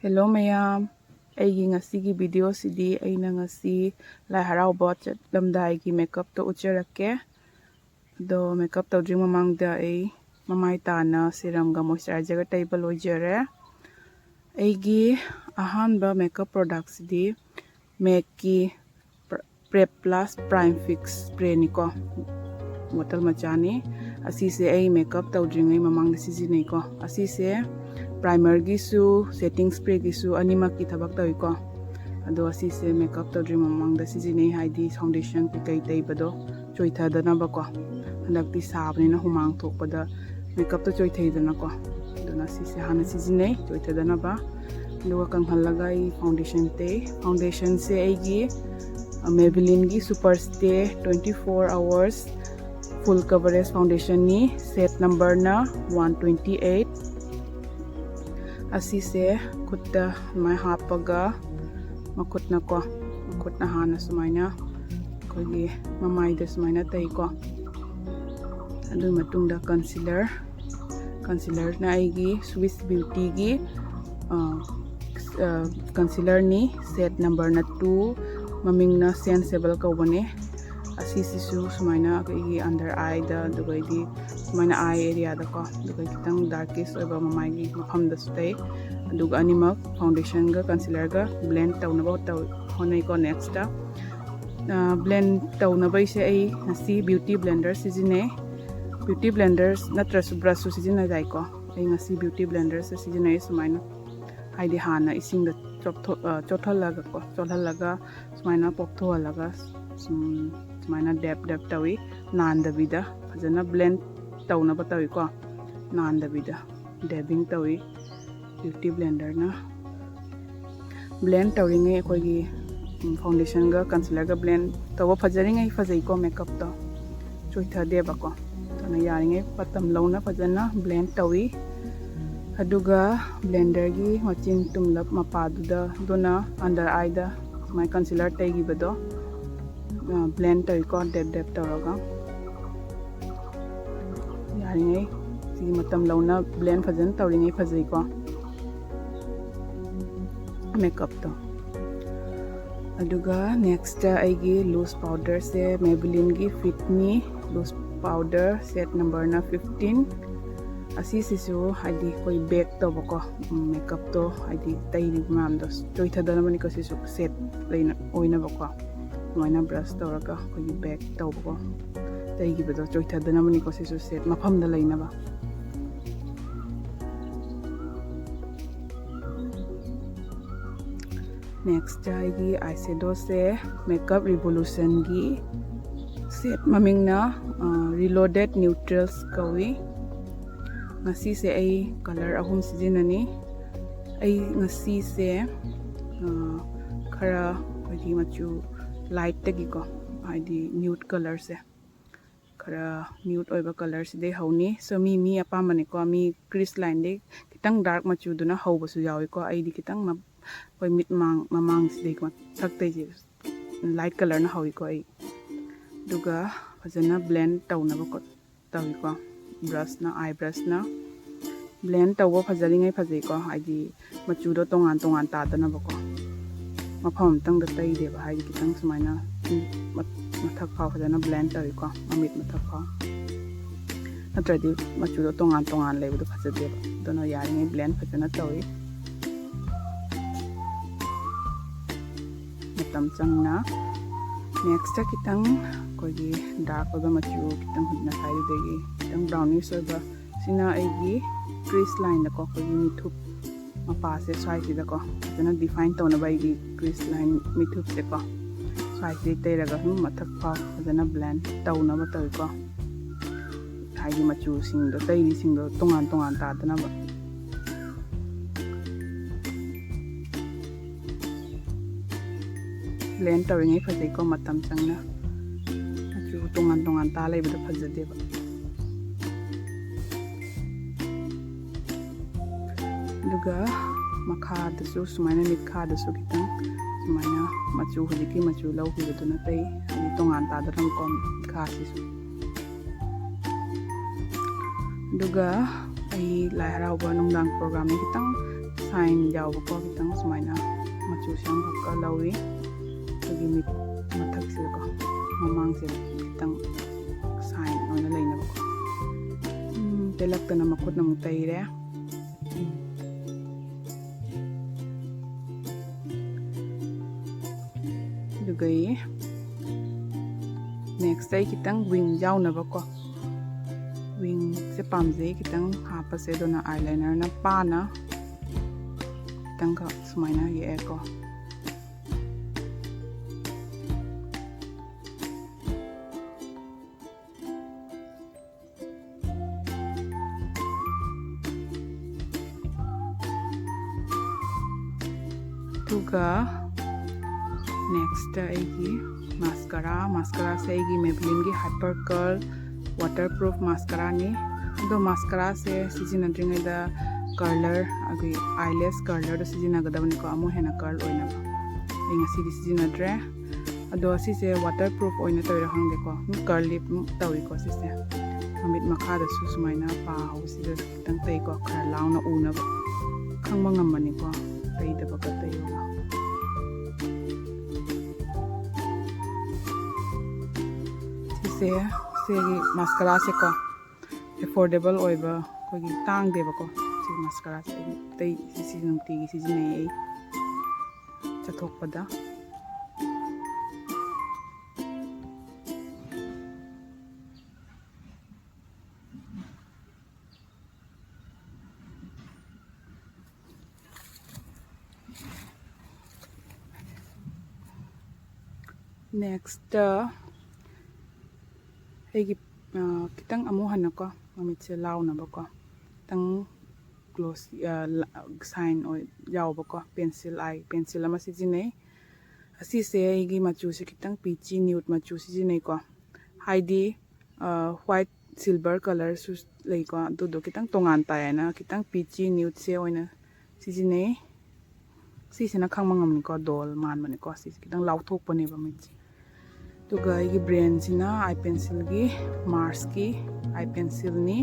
Hello mayam, ꯑꯩꯒꯤ ꯉꯁꯤꯒꯤ ꯚꯤꯗꯤꯑꯣꯁꯤꯗꯤ ꯑꯩꯅ ꯉꯁꯤ ꯂꯥꯏ ꯍꯔꯥꯎꯕ ꯆꯠꯂꯝꯗꯥꯏꯒꯤ ꯃꯦꯀꯞꯇꯣ ꯎꯠꯆꯔꯛꯀꯦ꯫ ꯑꯗꯣ ꯃꯦꯀꯞ ꯇꯧꯗ꯭ꯔꯤ ꯃꯃꯥꯡꯗ ꯑꯩ ꯃꯃꯥꯏ ꯇꯥꯅ ꯁꯤꯔꯝꯒ ꯃꯣꯏꯁꯆꯔꯥꯏꯖꯔꯒ ꯇꯩꯕ ꯂꯣꯏꯖꯔꯦ꯫ ꯑꯩꯒꯤ ꯑꯍꯥꯟꯕ ꯃꯦꯀꯞ ꯄ꯭ꯔꯣꯗꯛꯁꯤꯗꯤ ꯃꯦꯛꯀꯤ ꯄ꯭ꯔꯦꯞ ꯄ꯭ꯂꯁ ꯄ꯭ꯔꯥꯏꯝ ꯐꯤꯛꯁ ꯁ꯭ꯄ꯭ꯔꯦꯅꯤꯀꯣ, ꯕꯣꯇꯜ ꯃꯆꯥꯅꯤ꯫ ꯑꯁꯤꯁꯦ ꯑꯩ ꯃꯦꯀꯞ ꯇꯧꯗ꯭ꯔꯤꯉꯩ ꯃꯃꯥꯡꯗ ꯁꯤꯖꯤꯟꯅꯩꯀꯣ꯫ ꯑꯁꯤꯁꯦ ꯄ꯭ꯔꯥꯏꯃꯔꯒꯤꯁꯨ ꯁꯦꯠꯇꯤꯡ ꯁ꯭ꯄ꯭ꯔꯦꯒꯤꯁꯨ ꯑꯅꯤꯃꯛꯀꯤ ꯊꯕꯛ ꯇꯧꯏꯀꯣ꯫ ꯑꯗꯣ ꯑꯁꯤꯁꯦ ꯃꯦꯀꯞ ꯇꯧꯗ꯭ꯔꯤ ꯃꯃꯥꯡꯗ ꯁꯤꯖꯤꯟꯅꯩ, ꯍꯥꯏꯗꯤ ꯐꯥꯎꯟꯗꯦꯁꯟ ꯀꯩꯀꯩ ꯇꯩꯕꯗꯣ ꯆꯣꯏꯊꯗꯅꯕꯀꯣ꯫ ꯍꯟꯗꯛꯇꯤ ꯁꯥꯕꯅꯤꯅ ꯍꯨꯃꯥꯡ ꯊꯣꯛꯄꯗ ꯃꯦꯀꯞꯇꯣ ꯆꯣꯏꯊꯩꯗꯅꯀꯣ꯫ ꯑꯗꯨꯅ ꯁꯤꯁꯦ ꯍꯥꯟꯅ ꯁꯤꯖꯤꯟꯅꯩ ꯆꯣꯏꯊꯗꯅꯕ, ꯑꯗꯨꯒ ꯀꯪꯍꯜꯂꯒ ꯑꯩ ꯐꯥꯎꯟꯗꯦꯁꯟ ꯇꯩ꯫ ꯐꯥꯎꯟꯗꯦꯁꯟꯁꯦ ꯑꯩꯒꯤ ꯃꯦꯕꯤꯂꯤꯟꯒꯤ ꯁꯨꯄꯔ ꯁ꯭ꯇꯦ 24 ꯑꯋꯥꯔꯁ ꯐꯨꯜ ꯀꯚꯔꯦꯖ ꯐꯥꯎꯟꯗꯦꯁꯟꯅꯤ꯫ ꯁꯦꯠ ꯅꯝꯕꯔꯅ 128꯫ ꯑꯁꯤꯁꯦ ꯈꯨꯠꯇ ꯁꯨꯃꯥꯏꯅ ꯍꯥꯞꯄꯒ ꯃꯈꯨꯠꯅ ꯍꯥꯟꯅ ꯁꯨꯃꯥꯏꯅ ꯑꯩꯈꯣꯏꯒꯤ ꯃꯃꯥꯏꯗ ꯁꯨꯃꯥꯏꯅ ꯇꯩꯀꯣ꯫ ꯑꯗꯨꯒꯤ ꯃꯇꯨꯡꯗ ꯀꯟꯁꯤꯂꯔꯅ ꯑꯩꯒꯤ ꯁ꯭ꯋꯤꯁ ꯕ꯭ꯌꯨꯇꯤꯒꯤ ꯀꯟꯁꯤꯂꯔꯅꯤ꯫ ꯁꯦꯠ ꯅꯝꯕꯔꯅ 2, ꯃꯃꯤꯡꯅ ꯁꯦꯟꯁꯦꯕꯜ ꯀꯧꯕꯅꯦ꯫ ꯑꯁꯤꯁꯤꯁꯨ ꯁꯨꯃꯥꯏꯅ ꯑꯩꯈꯣꯏꯒꯤ ꯑꯟꯗꯔ ꯑꯥꯏꯗ, ꯑꯗꯨꯒ ꯑꯩꯗꯤ ꯁꯨꯃꯥꯏꯅ ꯑꯥꯏ ꯑꯦꯔꯤꯌꯥꯗꯀꯣ, ꯑꯗꯨꯒ ꯈꯤꯇꯪ ꯗꯥꯔꯀꯦꯁ ꯑꯣꯏꯕ ꯃꯃꯥꯏꯒꯤ ꯃꯐꯝꯗꯁꯨ ꯇꯩ꯫ ꯑꯗꯨꯒ ꯑꯅꯤꯃꯛ ꯐꯥꯎꯟꯗꯦꯁꯟꯒ ꯀꯟꯁꯤꯂꯔꯒ ꯕ꯭ꯂꯦꯟ ꯇꯧꯅꯕ ꯍꯣꯠꯅꯩꯀꯣ꯫ ꯅꯦꯛꯁꯇ ꯕ꯭ꯂꯦꯟ ꯇꯧꯅꯕꯩꯁꯦ ꯑꯩ ꯉꯁꯤ ꯕ꯭ꯌꯨꯇꯤ ꯕ꯭ꯂꯦꯟꯗꯔ ꯁꯤꯖꯤꯟꯅꯩ꯫ ꯕ꯭ꯌꯨꯇꯤ ꯕ꯭ꯂꯦꯟꯗꯔ ꯅꯠꯇ꯭ꯔꯁꯨ ꯕ꯭ꯔꯁꯁꯨ ꯁꯤꯖꯤꯟꯅ ꯌꯥꯏꯀꯣ꯫ ꯑꯩ ꯉꯁꯤ ꯕ꯭ꯌꯨꯇꯤ ꯕ꯭ꯂꯦꯟꯗꯔꯁꯦ ꯁꯤꯖꯤꯟꯅꯩ ꯁꯨꯃꯥꯏꯅ, ꯍꯥꯏꯗꯤ ꯍꯥꯟꯅ ꯏꯁꯤꯡꯗ ꯆꯣꯠꯍꯜꯂꯒ ꯁꯨꯃꯥꯏꯅ ꯄꯣꯞꯊꯣꯛꯍꯜꯂꯒ ꯁꯨꯃꯥꯏꯅ ꯗꯦꯞ ꯇꯧꯏ, ꯅꯥꯟꯗꯕꯤꯗ ꯐꯖꯅ ꯕ꯭ꯂꯦꯟ ꯇꯧꯅꯕ ꯇꯧꯏꯀꯣ꯫ ꯅꯥꯟꯗꯕꯤꯗ ꯗꯦꯕꯤꯡ ꯇꯧꯏ ꯕ꯭ꯌꯨꯇꯤ ꯕ꯭ꯂꯦꯟꯗꯔꯅ꯫ ꯕ꯭ꯂꯦꯟ ꯇꯧꯔꯤꯉꯩ ꯑꯩꯈꯣꯏꯒꯤ ꯐꯥꯎꯟꯗꯦꯁꯟꯒ ꯀꯟꯁꯤꯂꯔꯒ ꯕ꯭ꯂꯦꯟ ꯇꯧꯕ ꯐꯖꯔꯤꯉꯩ ꯐꯖꯩꯀꯣ, ꯃꯦꯀꯞꯇꯣ ꯆꯣꯏꯊꯗꯦꯕꯀꯣ꯫ ꯑꯗꯨꯅ ꯌꯥꯔꯤꯉꯩ ꯃꯇꯝ ꯂꯧꯅ ꯐꯖꯅ ꯕ꯭ꯂꯦꯟ ꯇꯧꯏ꯫ ꯑꯗꯨꯒ ꯕ꯭ꯂꯦꯟꯗꯔꯒꯤ ꯃꯆꯤꯟ ꯇꯨꯝꯂꯞ ꯃꯄꯥꯗꯨꯅ ꯑꯟꯗꯔ ꯑꯥꯏꯗ ꯁꯨꯃꯥꯏꯅ ꯀꯟꯁꯤꯂꯔ ꯇꯩꯈꯤꯕꯗꯣ ꯕ꯭ꯂꯦꯟ ꯇꯧꯏꯀꯣ, ꯗꯦꯞ ꯇꯧꯔꯒ꯫ ꯌꯥꯔꯤꯉꯩ ꯁꯤꯒꯤ ꯃꯇꯝ ꯂꯧꯅ ꯕ꯭ꯂꯦꯟ ꯐꯖꯅ ꯇꯧꯔꯤꯉꯩ ꯐꯖꯩꯀꯣ ꯃꯦꯀꯞꯇꯣ꯫ ꯑꯗꯨꯒ ꯅꯦꯛꯁꯇ ꯑꯩꯒꯤ ꯂꯨꯖ ꯄꯥꯎꯗꯔꯁꯦ ꯃꯦꯕꯤꯂꯤꯟꯒꯤ ꯐꯤꯠꯅꯤ ꯂꯨꯖ ꯄꯥꯎꯗꯔ, ꯁꯦꯠ ꯅꯝꯕꯔꯅ 15꯫ ꯑꯁꯤꯁꯤꯁꯨ ꯍꯥꯏꯗꯤ ꯑꯩꯈꯣꯏ ꯕꯦꯛ ꯇꯧꯕꯀꯣ, ꯃꯦꯀꯞꯇꯣ ꯍꯥꯏꯗꯤ ꯇꯩꯔꯤꯕ ꯃꯌꯥꯝꯗꯣ ꯆꯣꯏꯊꯗꯅꯕꯅꯤꯀꯣ꯫ ꯁꯤꯁꯨ ꯁꯦꯠ ꯑꯣꯏꯅꯕꯀꯣ, ꯁꯨꯃꯥꯏꯅ ꯕ꯭ꯔꯁ ꯇꯧꯔꯒ ꯑꯩꯈꯣꯏꯒꯤ ꯕꯦꯛ ꯇꯧꯕꯀꯣ, ꯇꯩꯈꯤꯕꯗꯣ ꯆꯣꯏꯊꯗꯅꯕꯅꯤꯀꯣ꯫ ꯁꯤꯁꯨ ꯁꯦꯠ ꯃꯐꯝꯗ ꯂꯩꯅꯕ꯫ ꯅꯦꯛꯁꯇ ꯑꯩꯒꯤ ꯑꯥꯏꯁꯦꯗꯣꯁꯦ ꯃꯦꯀꯞ ꯔꯤꯚꯣꯂꯨꯁꯟꯒꯤ ꯁꯦꯠ ꯃꯃꯤꯡꯅ ꯔꯤꯂꯣꯗꯦꯠ ꯅ꯭ꯌꯨꯇ꯭ꯔꯦꯜꯁ ꯀꯧꯏ꯫ ꯉꯁꯤꯁꯦ ꯑꯩ ꯀꯂꯔ 3 ꯁꯤꯖꯤꯟꯅꯅꯤ꯫ ꯑꯩ ꯉꯁꯤꯁꯦ ꯈꯔ ꯑꯩꯈꯣꯏꯒꯤ ꯃꯆꯨ ꯂꯥꯏꯠꯇꯒꯤꯀꯣ, ꯍꯥꯏꯗꯤ ꯅ꯭ꯌꯨꯠ ꯀꯂꯔꯁꯦ, ꯈꯔ ꯅ꯭ꯌꯨꯠ ꯑꯣꯏꯕ ꯀꯂꯔꯁꯤꯗꯩ ꯍꯧꯅꯤ꯫ ꯁꯣ ꯃꯤ ꯑꯄꯥꯝꯕꯅꯤꯀꯣ꯫ ꯃꯤ ꯀ꯭ꯔꯤꯁ ꯂꯥꯏꯟꯗꯩ ꯈꯤꯇꯪ ꯗꯥꯔꯛ ꯃꯆꯨꯗꯨꯅ ꯍꯧꯕꯁꯨ ꯌꯥꯎꯏꯀꯣ꯫ ꯑꯩꯗꯤ ꯈꯤꯇꯪ ꯑꯩꯈꯣꯏ ꯃꯤꯠ ꯃꯃꯥꯡꯁꯤꯗꯩ ꯃꯊꯛꯇꯩꯁꯦ ꯂꯥꯏꯠ ꯀꯂꯔꯅ ꯍꯧꯏꯀꯣ ꯑꯩ꯫ ꯑꯗꯨꯒ ꯐꯖꯅ ꯕ꯭ꯂꯦꯟ ꯇꯧꯅꯕ ꯇꯧꯏꯀꯣ, ꯑꯥꯏ ꯕ꯭ꯔꯁꯅ ꯕ꯭ꯂꯦꯟ ꯇꯧꯕ ꯐꯖꯔꯤꯉꯩ ꯐꯖꯩꯀꯣ, ꯍꯥꯏꯗꯤ ꯃꯆꯨꯗꯣ ꯇꯣꯉꯥꯟ ꯇꯥꯗꯅꯕꯀꯣ꯫ ꯃꯐꯝ ꯑꯃꯇꯪꯗ ꯇꯩꯗꯦꯕ, ꯍꯥꯏꯗꯤ ꯈꯤꯇꯪ ꯁꯨꯃꯥꯏꯅ ꯃꯊꯛ ꯐꯥꯎ ꯐꯖꯅ ꯕ꯭ꯂꯦꯟ ꯇꯧꯏꯀꯣ, ꯃꯃꯤꯠ ꯃꯊꯛ ꯐꯥꯎ꯫ ꯅꯠꯇ꯭ꯔꯗꯤ ꯃꯆꯨꯗꯣ ꯇꯣꯉꯥꯟ ꯂꯩꯕꯗꯣ ꯐꯖꯗꯦꯕ꯫ ꯑꯗꯨꯅ ꯌꯥꯔꯤꯉꯩ ꯕ꯭ꯂꯦꯟ ꯐꯖꯅ ꯇꯧꯏ ꯃꯇꯝ ꯆꯪꯅ꯫ ꯅꯦꯛꯁꯇꯈꯤꯇꯪ ꯑꯩꯈꯣꯏꯒꯤ ꯗꯥꯔꯛ ꯑꯣꯏꯕ ꯃꯆꯨ ꯈꯤꯇꯪ ꯉꯁꯥꯏꯗꯨꯗꯒꯤ ꯈꯤꯇꯪ ꯕ꯭ꯔꯥꯎꯅꯤꯁ ꯑꯣꯏꯕ, ꯁꯤꯅ ꯑꯩꯒꯤ ꯀ꯭ꯔꯤꯁ ꯂꯥꯏꯟꯗꯀꯣ, ꯑꯩꯈꯣꯏꯒꯤ ꯃꯤꯊꯨꯞ ꯃꯄꯥꯁꯦ ꯁ꯭ꯋꯥꯏꯁꯤꯗꯀꯣ ꯐꯖꯅ ꯗꯤꯐꯥꯏꯟ ꯇꯧꯅꯕ ꯑꯩꯒꯤ ꯀ꯭ꯔꯤꯁ ꯂꯥꯏꯟ ꯃꯤꯊꯨꯞꯁꯦꯀꯣ ꯁ꯭ꯋꯥꯏꯁꯤꯗꯩ ꯇꯩꯔꯒ ꯁꯨꯝ ꯃꯊꯛ ꯐꯥꯎ ꯐꯖꯅ ꯕ꯭ꯂꯦꯟ ꯇꯧꯅꯕ ꯇꯧꯏꯀꯣ, ꯍꯥꯏꯗꯤ ꯃꯆꯨꯁꯤꯡꯗꯣ ꯇꯩꯔꯤꯁꯤꯡꯗꯣ ꯇꯣꯉꯥꯟ ꯇꯥꯗꯅꯕ꯫ ꯕ꯭ꯂꯦꯟ ꯇꯧꯔꯤꯉꯩ ꯐꯖꯩꯀꯣ, ꯃꯇꯝ ꯆꯪꯅ꯫ ꯃꯆꯨ ꯇꯣꯉꯥꯟ ꯇꯥ ꯂꯩꯕꯗꯣ ꯐꯖꯗꯦꯕ꯫ ꯑꯗꯨꯒ ꯃꯈꯥꯗꯁꯨ ꯁꯨꯃꯥꯏꯅ ꯃꯤꯠꯈꯥꯗꯁꯨ ꯈꯤꯇꯪ ꯁꯨꯃꯥꯏꯅ ꯃꯆꯨ ꯍꯧꯖꯤꯛꯀꯤ ꯃꯆꯨ ꯂꯧꯈꯤꯕꯗꯨꯅ ꯇꯩ, ꯍꯥꯏꯗꯤ ꯇꯣꯉꯥꯟ ꯇꯥꯗꯅꯕꯀꯣ ꯃꯤꯠꯈꯥꯁꯤꯁꯨ꯫ ꯑꯗꯨꯒ ꯑꯩ ꯂꯥꯏ ꯍꯔꯥꯎꯕ ꯅꯨꯡꯗꯥꯡ ꯄ꯭ꯔꯣꯒ꯭ꯔꯥꯝꯅꯤ, ꯈꯤꯇꯪ sign yawbako kitang sumaina machu siyang hokka lawi agi mit mathak se ko mamang se kitang sign oina leina bako telak na makut na mutaire dugai next ay kitang wing yaw na bako wing se pamje kitang hapa se do na eyeliner na pa na kitang ka sumaina ye ko tuga next aigi mascara se aigi Maybelline gi hyper curl waterproof mascara ni do mascara se sijina dringai da curler agi eyelash curler do sijina gadabani ko amu hena curl oina inga sidi sijina dre ado si se waterproof oina toira hangde ko curl lip tawi ko si se amit makha da su sumaina pa ho si da tang tai ko khara launa una ba khangma ngamani ko tai da ba ka tai ba se mascara se ko affordable oiba ko gi tang deba ko si mascara se tai si nungti gi si nei chathok pada next aigi kitang amu hana ko amit se law na ba ko tang gloss sign o yaw ba ko pencil ama si jinei asi se aigi machu se kitang peachy nude machu si jinei ko haidi white silver color su lei ko do do kitang tongan ta na kitang peachy nude se oina si jinei si sina khangmang am ko dol man mane ko si kitang law thok pane ba mi tuga igi brand sina eye pencil gi Mars ki eye pencil ni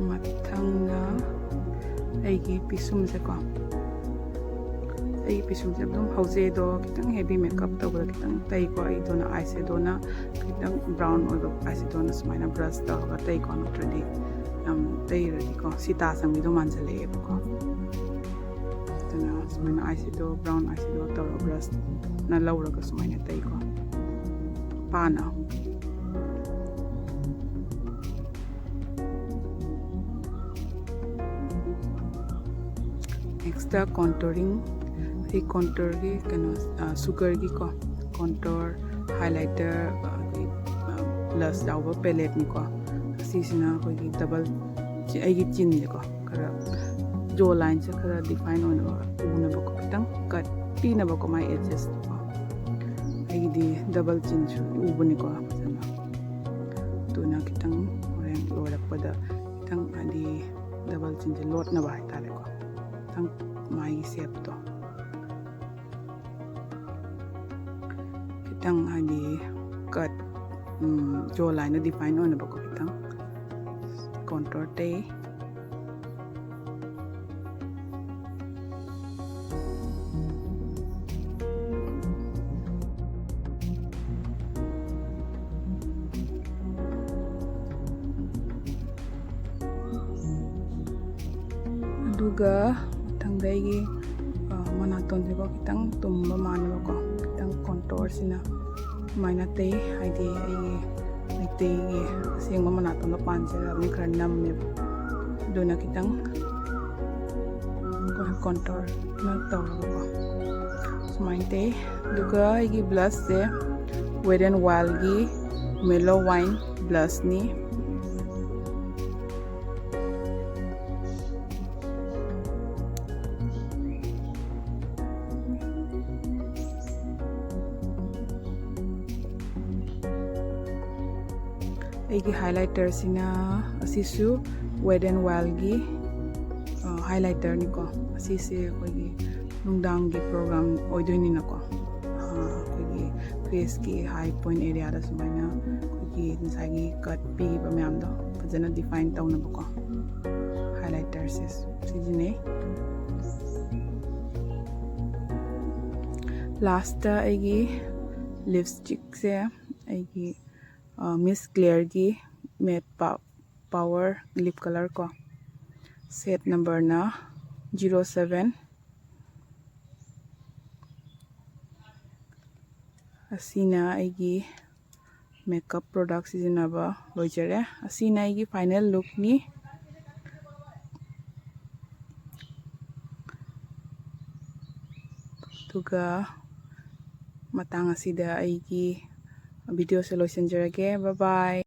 mathanga aigi pisum se ko ai pisum se dum hause do kitang heavy makeup to ba kitang tai ko ai do na eyeshadow na kitang brown oi ba eyeshadow na smaina brush to ba tai ko no tradi tai ri ko sita sang mi do man chale ba ko tana smaina eyeshadow brown eyeshadow to brush na laura ko smaina tai ko pana extra contouring hi contour gi kano sugar gi ko contour highlighter plus dawa palette ni ko sisina ko gi double ai gi chin ni ko kara jaw line se kara define on una ba ko kitang cut pi na ba ko mai adjust ko ai di double chin su ubuni ko sana to na kitang oren lorak pada kitang adi double chin je lot na ba tale ko tang mai shape to kitang adi cut jawline na define on ba ko kitang contour te aduga tangdaigi manaton se ko kitang tumba manu ko kitang contour sina maina te haidi ai te sing manaton no panse ami kharnam me dona kitang ko contour na taw ko sumain te duga ai blush se Wet n Wild gi mellow wine blush ni aigi highlighter sina asisu Wet n Wild gi highlighter-niko. Asise akoigi nungdanggi program oidoininako. Akoigi face ki high point area da sumaina akoigi nasagi cut pigiba mayamdo fajana define tawnabako. Highlighter sijine. Last aigi lipstick se aigi Miss Clear gi matte power lip color ko. Set number na 07. Asina aigi makeup product sizinaba loijare. Asina aigi final look ni. Tuga matang asida aigi video se loisanjarage. Bye bye.